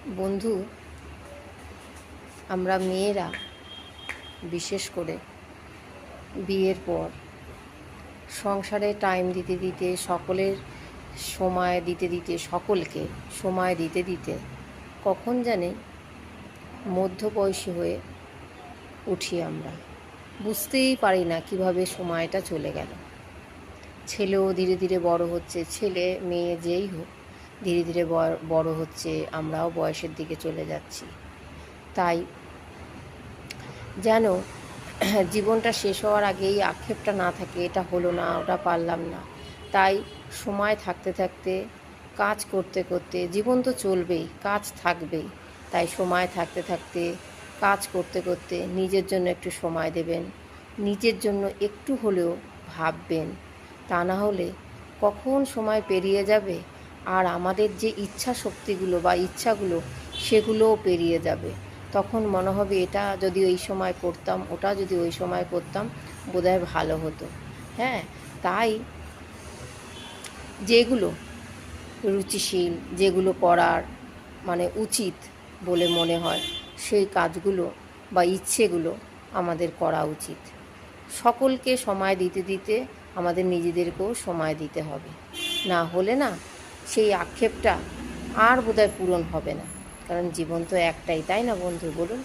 বন্ধু, আমরা মেয়েরা বিশেষ করে বিয়ের পর সংসারে টাইম দিতে দিতে সকলের সময় দিতে দিতে সকলকে সময় দিতে দিতে কখন জানি মধ্যবয়সী হয়ে উঠি। আমরা বুঝতেই পারি না কিভাবে সময়টা চলে গেল। ছেলেও ধীরে ধীরে বড় হচ্ছে, ছেলে মেয়ে যেই হোক ধীরে ধীরে বড় হচ্ছে, আমরাও বয়সের দিকে চলে যাচ্ছি। তাই যেন জীবনটা শেষ হওয়ার আগেই আক্ষেপটা না থাকে, এটা হলো না, ওটা পারলাম না। তাই সময় থাকতে থাকতে কাজ করতে করতে, জীবন তো চলবেই, কাজ থাকবেই, তাই সময় থাকতে থাকতে কাজ করতে করতে নিজের জন্য একটু সময় দেবেন, নিজের জন্য একটু হলেও ভাববেন। তা না হলে কখন সময় পেরিয়ে যাবে আর আমাদের যে ইচ্ছা শক্তিগুলো বা ইচ্ছাগুলো সেগুলোও পেরিয়ে যাবে। তখন মনে হবে এটা যদি ওই সময় করতাম, ওটা যদি ওই সময় করতাম বোধহয় ভালো হতো। হ্যাঁ, তাই যেগুলো রুচিশীল, যেগুলো করার উচিত বলে মনে হয় সেই কাজগুলো বা ইচ্ছেগুলো আমাদের করা উচিত। সকলকে সময় দিতে দিতে আমাদের নিজেদেরকেও সময় দিতে হবে, না হলে না সেই আক্ষেপটা আর বোধহয় পূরণ হবে না। কারণ জীবন তো একটাই, তাই না বন্ধু, বলুন?